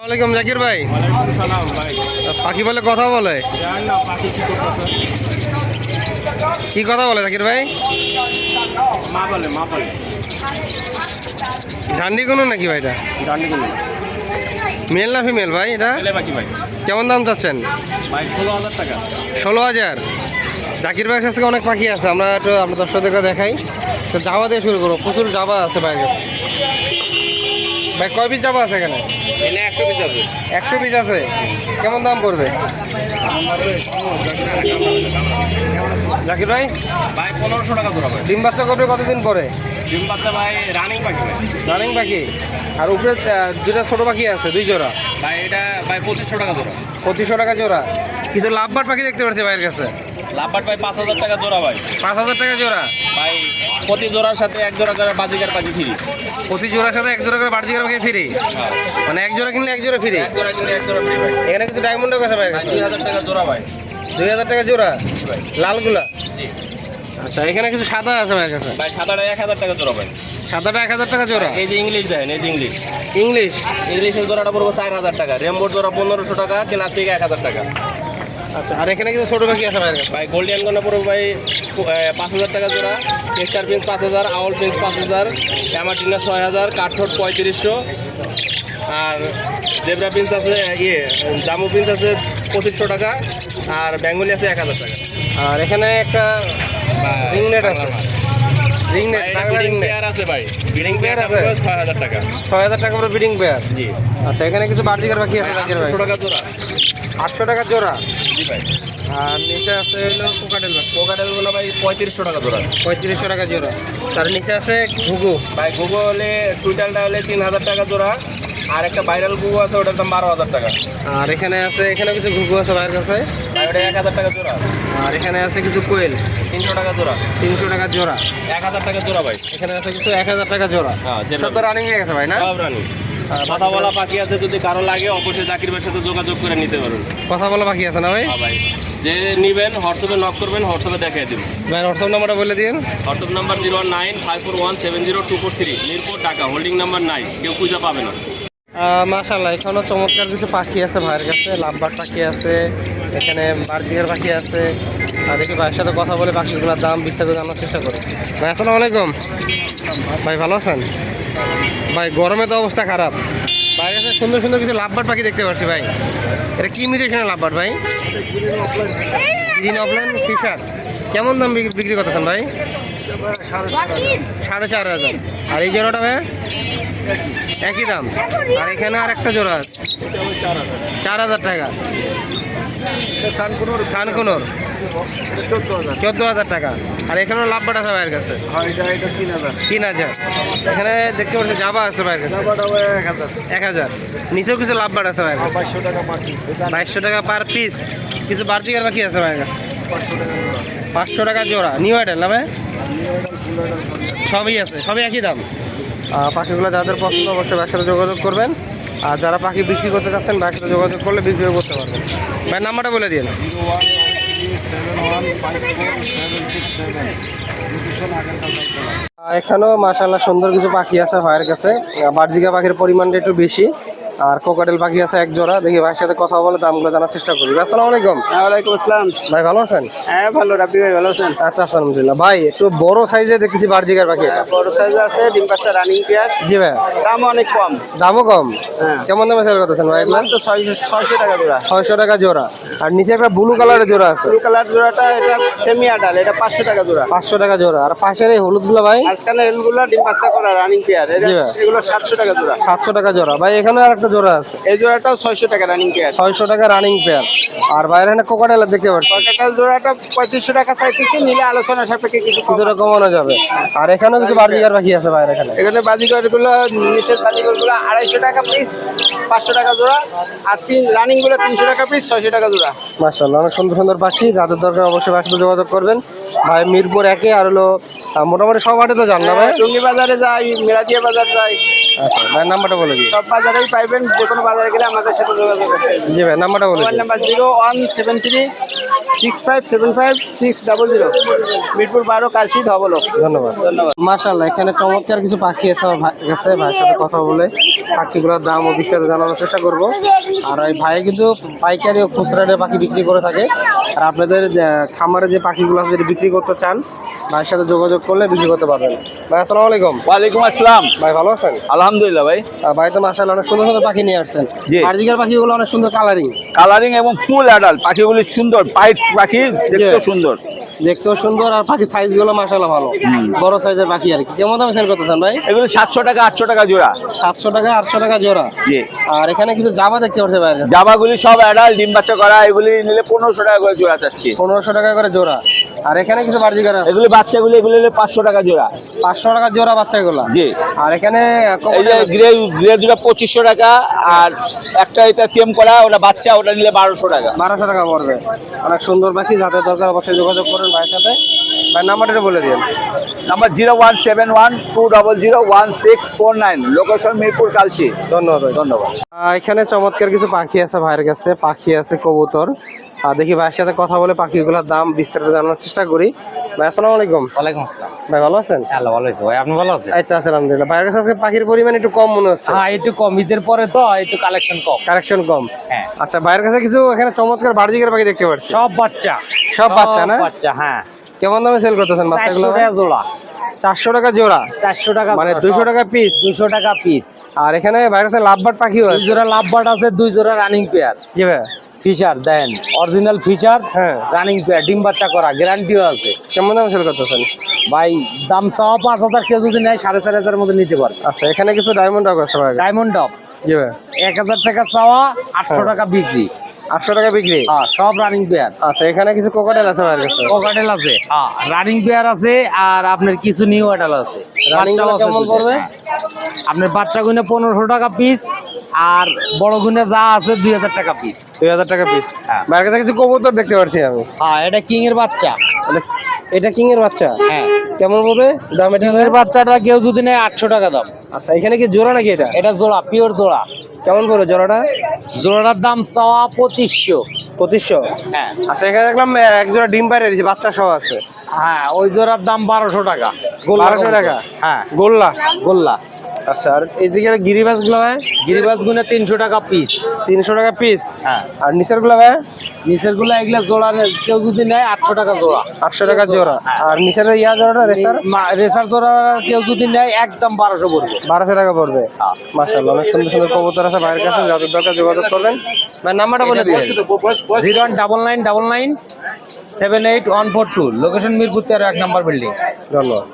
ওয়ালাইকুম জাকির ভাই। ওয়ালাইকুম সালাম ভাই। পাখি বলে কথা বলে, জানেন না পাখি কি করতেছে? কি কথা বলে জাকির ভাই? মা বলে মা বলে। ঝান্ডি কোনো নাকি ভাই? এটা জানি কোনো মেল না ফিমেল ভাই? এটা ছেলে পাখি ভাই। কেমন দাম চাচ্ছেন? ভাই 16,000 টাকা। 16,000। জাকির ভাইয়ের কাছে অনেক পাখি আছে, আমরা একটু আপনার দর্শকদেরকে দেখাই। তো জাবা দিয়ে শুরু করবো, প্রচুর জাবা আছে ভাইয়ের কাছে। ভাই কয় পিস জাবা আছে এখানে? এনে 100 পিস আছে। 100 পিস আছে। কেমন দাম পড়বে জাকির ভাই? ভাই 1500 টাকা জোড়া ভাই। ডিম বাচ্চা করবে কতদিন পরে? ডিম বাচ্চা ভাই রানিং পাখি ভাই। রানিং পাখি। আর উপরে দুটা ছোট পাখি আছে, 2 জোড়া। ভাই এটা ভাই 2500 টাকা জোড়া। 2500 টাকা জোড়া। কিছু লাভবার পাখি দেখতে পাচ্ছি ভাইয়ের কাছে। লাভবার্ড ভাই 5000 টাকা জোড়া ভাই। 5000 টাকা জোড়া। ভাই প্রতি জোড়ার সাথে এক জোড়া করে বাজিকার পাখি ফ্রি। প্রতি জোড়ার সাথে 1 জোড়া করে বাড়ির পাখি ফ্রি। মানে 1 জোড়া কিনলে 1 জোড়া ফ্রি। এক জোড়া কিনে এক জোড়া ফ্রি ভাই। এখানে কিছু ডায়মন্ডও আছে ভাইয়ের ভাই কাছে। 2000 টাকা জোড়া ভাই। 2000 টাকা জোড়া ভাই লালগুলা। জি। আচ্ছা, এখানে কিছু সাদা আছে ভাইয়ের কাছে। ভাই সাদাটা 1000 টাকা জোড়া ভাই। সাদাটা 1000 টাকা জোড়া। এই যে ইংলিশ দেন, এই যে ইংলিশ। ইংলিশ। ইংলিশের জোড়াটা পড়বো 4000 টাকা। রেমবোর জোড়া 1500 টাকা, কেনার থেকে 1000 টাকা। আচ্ছা, আর এখানে কিছু ছোট পাখি আছে ভাইয়ের কাছে। ভাই গোল্ডিয়ান গন্না পড়বো ভাই 5000 টাকা জোড়া। টেক্সটার পিন্স 5000, আউল পিন্স 5000, অ্যামাটিনা 6000, কাঠঠোট 3500, আর জেব্রা পিন্স আছে, জামু পিন্স আছে 2500 টাকা, আর বেঙ্গলি আছে 1000 টাকা। আর এখানে একটা রিং নেট আছে। রিং নেট, ব্রিডিং পেয়ার আছে ভাই। ব্রিডিং পেয়ার আছে? আছে 6000 টাকা। 6000 টাকা করে বিডিং পেয়ার। জি। আচ্ছা, এখানে কিছু বার্জিকার পাখি আছে জাকির ভাই। 800 টাকা জোড়া। 800 টাকা জোড়া। জি ভাই। আর নিচে আছে হলো কোকাটেল পাখি। কোকাটেলগুলো ভাই 3500 টাকা জোড়া। 3500 টাকা জোড়া। তার নিচে আছে ঘুঘু। ভাই গুগো হলে টুইটালটা হলে 3000 টাকা জোড়া, আর একটা ভাইরাল গুগো আছে, ওটার দাম 12000 টাকা। আর এখানে আছে, এখানে কিছু ঘুঘু আছে ভাইয়ের কাছে। ভাই ওটা 1000 টাকা জোড়া। আর এখানে আছে কিছু কোয়েল। 300 টাকা জোড়া। 300 টাকা জোড়া। 1000 টাকা জোড়া ভাই। এখানে আছে কিছু 1000 টাকা জোড়া। হ্যাঁ, সব তো রানিং হয়ে গেছে ভাই না? সব রানি। কথা বলা পাখি আছে, যদি কারো লাগে অবশ্যই জাকির ভাইয়ের সাথে যোগাযোগ করে নিতে পারবেন। কথা বলা বাকি আছে না ভাই? হ্যাঁ ভাই, যে নিবেন হোয়াটসঅ্যাপে নক করবেন, হোয়াটসঅ্যাপে দেখিয়ে দেবেন। ভাই হোয়াটসঅ্যাপ নাম্বারটা বলে দিন। WhatsApp number 01954170243, Mirpur, Dhaka. Holding number নাই, কেউ খুঁজে পাবে না। মাশাআল্লাহ, এখানেও চমৎকার কিছু পাখি আছে ভাইয়ের কাছে। লাভবার পাখি আছে, এখানে বার্জিকার পাখি আছে। আর দেখি ভাইয়ের সাথে কথা বলে পাখিগুলোর দাম বিস্তারিত জানার চেষ্টা করি। ভাই আসসালামু আলাইকুম। ভাই ভালো আছেন? ভাই গরমে তো অবস্থা খারাপ। ভাইয়ের কাছে সুন্দর সুন্দর কিছু লাভবার পাখি দেখতে পাচ্ছি ভাই। এটা কি মিউটেশনের লাভবার ভাই? Green offline fisher. কেমন দাম বিক্রি করতেছেন ভাই? 4500। আর এই জোড়াটা ভাই একই দাম। আর এখানে আর একটা জোড়া আছে 4000 টাকা। খানকুনোর 14,000 টাকা। আর এখানেও লাভবাট আছে ভাইয়ের কাছে 3000। এখানে দেখতে পাচ্ছি জাবা আছে ভাইয়ের কাছে 1000। নিচেও কিছু লাভবাট আছে ভাইয়ের কাছে 2200 টাকা পার পিস। কিছু বার্জিকার পাখি আছে ভাইয়ের কাছে 500 টাকা জোড়া। নিউ আইডেল না ভাই? সবই আছে, সবই একই দাম। পাখিগুলো যাদের পছন্দ অবশ্যই ভাইয়ের সাথে যোগাযোগ করবেন। আর যারা পাখি বিক্রি করতে চাচ্ছেন ভাইয়ের সাথে যোগাযোগ করলে বিক্রিও করতে পারবেন। ভাইয়ের নাম্বারটা বলে দিন। এখানেও মাশাআল্লাহ সুন্দর কিছু পাখি আছে ভাইয়ের কাছে। বার্জিকা পাখির পরিমাণটা একটু বেশি। আর কোকাটেল পাখি আছে 1 জোড়া। দেখি ভাইয়ের সাথে কথা বলে দামগুলো জানার চেষ্টা করি। আসসালামু আলাইকুম। ওয়ালাইকুম আসসালাম। ভাই ভালো আছেন? হ্যাঁ ভালো, রাব্বি ভাই ভালো আছেন? আচ্ছা, আলহামদুলিল্লাহ। ভাই একটু বড় সাইজে দেখেছি বার্জিকার পাখি। বড় সাইজ আছে, ডিম বাচ্চা রানিং পেয়ার। জি ভাই। দাম অনেক কম। দামও কম? হ্যাঁ। কেমন দামে সেল করতেছেন ভাই? মাত্র 600 টাকা জোড়া। 600 টাকা জোড়া। আর নিচে একটা ব্লু কালারের জোড়া আছে। ব্লু কালার জোড়াটা এটা সেমি আডাল, এটা 500 টাকা জোড়া। 500 টাকা জোড়া। আর পাশের এই হলুদগুলো ভাই? আজকাল এলগুলো ডিম বাচ্চা করা রানিং পেয়ার, জি ভাই। এগুলো 700 টাকা জোড়া। 700 টাকা জোড়া। ভাই এখানে আর একটা জোড়া আছে, এই জোড়াটাও 600 টাকা রানিং পেয়ার। 600 টাকা রানিং পেয়ার। আর বাইরে এখানে কোকাটেল দেখতে পাচ্ছি। কটাকাল জোড়াটা 3500 টাকা চাইতেছি, নিলে আলোচনা সাপেক্ষে কিছু কম কিছুটা আছে। কমানো যাবে। আর এখানেও কিছু বার্জিকার পাখি আছে বাইরে এখানে। এখানে বাজিগর গুলো, নিচের বাজিগর গুলো 250 টাকা পিস, 500 টাকা জোড়া। আজকে রানিং গুলো 300 টাকা পিস, 600 টাকা জোড়া। মাশাআল্লাহ, অনেক সুন্দর সুন্দর পাখি। যাদের দরকার অবশ্যই ভাইয়ের সাথে যোগাযোগ করবেন। ভাই মিরপুর 1 আর হলো মোটামুটি সব হাটে তো যান না ভাই? টুঙ্গি বাজারে যাই, মেরাদিয়া বাজার যাই। আচ্ছা ভাই নাম্বারটা বলে দিন। সব বাজারেই পাইবেন, যে কোনো বাজারে গেলে আমাদের সাথে যোগাযোগ করতে হবে। জি ভাই নাম্বারটা বলে মোবাইল দিন। নাম্বার 01736575600, মিরপুর 12, কাশি, ধবলক। ধন্যবাদ। মাশাআল্লাহ, এখানে চমৎকার কিছু পাখি আছে আমার কাছে। ভাইয়ের সাথে কথা বলে পাখিগুলোর দাম ও বিস্তারিত জানানোর চেষ্টা করব। আর এই ভাই কিন্তু পাইকারি ও খুচরা রেটে পাখি বিক্রি করে থাকে। আর আপনাদের খামারে যে পাখিগুলো আছে যদি বিক্রি করতে চান, ভাইয়ের সাথে যোগাযোগ করলে বিক্রি করতে পারবেন। ভাই আসসালামু আলাইকুম। ওয়ালাইকুম আসসালাম। ভাই ভালো আছেন? আলহামদুলিল্লাহ ভাই। ভাই তো মাশাআল্লাহ অনেক সুন্দর সুন্দর পাখি নিয়ে আসছেন। জি। বার্জিকার পাখিগুলো অনেক সুন্দর কালারিং। কালারিং এবং ফুল অ্যাডাল্ট পাখিগুলি সুন্দর, পাইট পাখি দেখতেও সুন্দর। দেখতেও সুন্দর আর পাখি সাইজগুলো মাশাআল্লাহ ভালো, বড় সাইজের পাখি আর কি। কেমন দামে সেল করতেছেন ভাই? এগুলো 700 টাকা 800 টাকা জোড়া। 700 টাকা 800 টাকা জোড়া। জি। আর এখানে কিছু জাবা দেখতে পাচ্ছি ভাইয়ের কাছে। জাবাগুলি সব অ্যাডাল্ট, ডিম বাচ্চা করা। এগুলি নিলে 1500 টাকা করে জোড়া চাচ্ছি। 1500 টাকা করে জোড়া। আর এখানে কিছু বার্জিকার আছে এগুলি বাচ্চাগুলি, এগুলি নিলে 500 টাকা জোড়া। 500 টাকা জোড়া বাচ্চাগুলো। জি। আর এখানে এই যে গ্রে দুটা 2500 টাকা, আর একটা এটা টেম করা, ওটা বাচ্চা, ওটা নিলে 1200 টাকা। 1200 টাকা পড়বে। অনেক সুন্দর পাখি, যাদের দরকার অবশ্যই যোগাযোগ করুন ভাইয়ের সাথে। ভাই নাম্বারটা বলে দিন। নাম্বার 01712001649, লোকেশন মিরপুর কালচি। ধন্যবাদ ভাই। ধন্যবাদ। এখানে চমৎকার কিছু পাখি আছে ভাইয়ের কাছে। পাখি আছে, কবুতর। আর দেখি ভাইয়ের সাথে কথা বলে পাখিগুলোর দাম বিস্তারিত জানার চেষ্টা করি। ভাই আসসালামু আলাইকুম। ওয়ালাইকুম আসসালাম। ভাই ভালো আছেন? হ্যালো, ভালো আছি ভাই, আপনি ভালো আছেন? এই তো আছি আলহামদুলিল্লাহ। ভাইয়ের কাছে আজকে পাখির পরিমাণ একটু কম মনে হচ্ছে। হ্যাঁ, একটু কম, ঈদের পরে তো একটু কালেকশন কম। কালেকশন কম। হ্যাঁ। আচ্ছা, ভাইয়ের কাছে কিছু এখানে চমৎকার বার্জিকের পাখি দেখতে পাচ্ছি। সব বাচ্চা, সব বাচ্চা না? বাচ্চা, হ্যাঁ। কেমন দামে সেল করতেছেন বাচ্চাগুলো? 400 টাকা জোড়া। 400 টাকা জোড়া। 400 টাকা মানে জোড়া, 200 সব। টাকা পিস। 200 টাকা পিস। আর এখানে ভাইয়ের কাছে লাভবার্ড পাখিও দুই আছে। জোড়া লাভবার্ড আছে, 2 জোড়া রানিং পেয়ার। জি ভাই। ফিচার দেন, অরিজিনাল ফিচার। হ্যাঁ। রানিং পেয়ার, ডিম বাচ্চা করা, গ্যারান্টিও আছে। কেমন দামে সেল করতেছেন? ভাই দাম চাওয়া 5000, কেউ যদি নেয় 4500 মধ্যে নিতে পারবে। আচ্ছা, এখানে কিছু ডায়মন্ড ডগ আছে ভাই। ডায়মন্ড ডব জি ভাই। 1000 টাকা চাওয়া, 800 টাকা বিক্রি। 800 টাকা বিক্রি। হ্যাঁ, সব রানিং পেয়ার। আচ্ছা, এখানে কিছু কোকাটেল আছে ভাইয়ের কাছে। কোকাটেল আছে, হ্যাঁ, রানিং পেয়ার আছে। আর আপনার কিছু নিউ অ্যাডাল আছে। রানিং বাচ্চাও আছে কেমন দুটো। পড়বে? হ্যাঁ। আপনার বাচ্চা গুনে 1500 টাকা পিস, আর বড় গুনে যা আছে 2000 টাকা পিস। 2000 টাকা পিস। হ্যাঁ। ভাইয়ের কাছে কিছু কবুতর দেখতে পাচ্ছি আমি। হ্যাঁ, এটা কিং এর বাচ্চা। এটা কিং এর বাচ্চা। হ্যাঁ, কেমন পড়বে দাম এটা? কিং এর বাচ্চাটা কেউ যদি নেয় 800 টাকা দাম। আচ্ছা, এখানে কি জোড়া নাকি এটা? এটা জোড়া, পিওর জোড়া। কেমন পড়বে জোড়াটা? জোড়াটার দাম চাওয়া 2500। 2500। হ্যাঁ। আচ্ছা, এখানে দেখলাম এক জোড়া ডিম বাইরে দিয়েছে, বাচ্চা সহ আছে। হ্যাঁ, ওই জোড়ার দাম 1200 টাকা। 1200 টাকা? হ্যাঁ, গোল্লা। গোল্লা। আচ্ছা, আর এইদিকে গিরিবাস গুলো ভাই? গিরিবাস গুনে 300 টাকা পিস। 300 টাকা পিস। হ্যাঁ। আর নিচের গুলো ভাই? নিচের গুলা এগুলা জোড়া কেউ যদি নেয় 800 টাকা জোড়া। 800 টাকা জোড়া। আর নিচের ইয়া জোড়াটা রেসার? রেসার জোড়া কেউ যদি নেয় একদম 1200 পড়বে। 1200 টাকা পড়বে। মাশাআল্লাহ, অনেক সুন্দর সুন্দর কবুতর আছে ভাইয়ের কাছে, যাদের দরকার যোগাযোগ করবেন। ভাই নাম্বারটা বলে দিন। 01999 78142, লোকেশন মিরপুর 13, 1 নম্বর বিল্ডিং। ধন্যবাদ।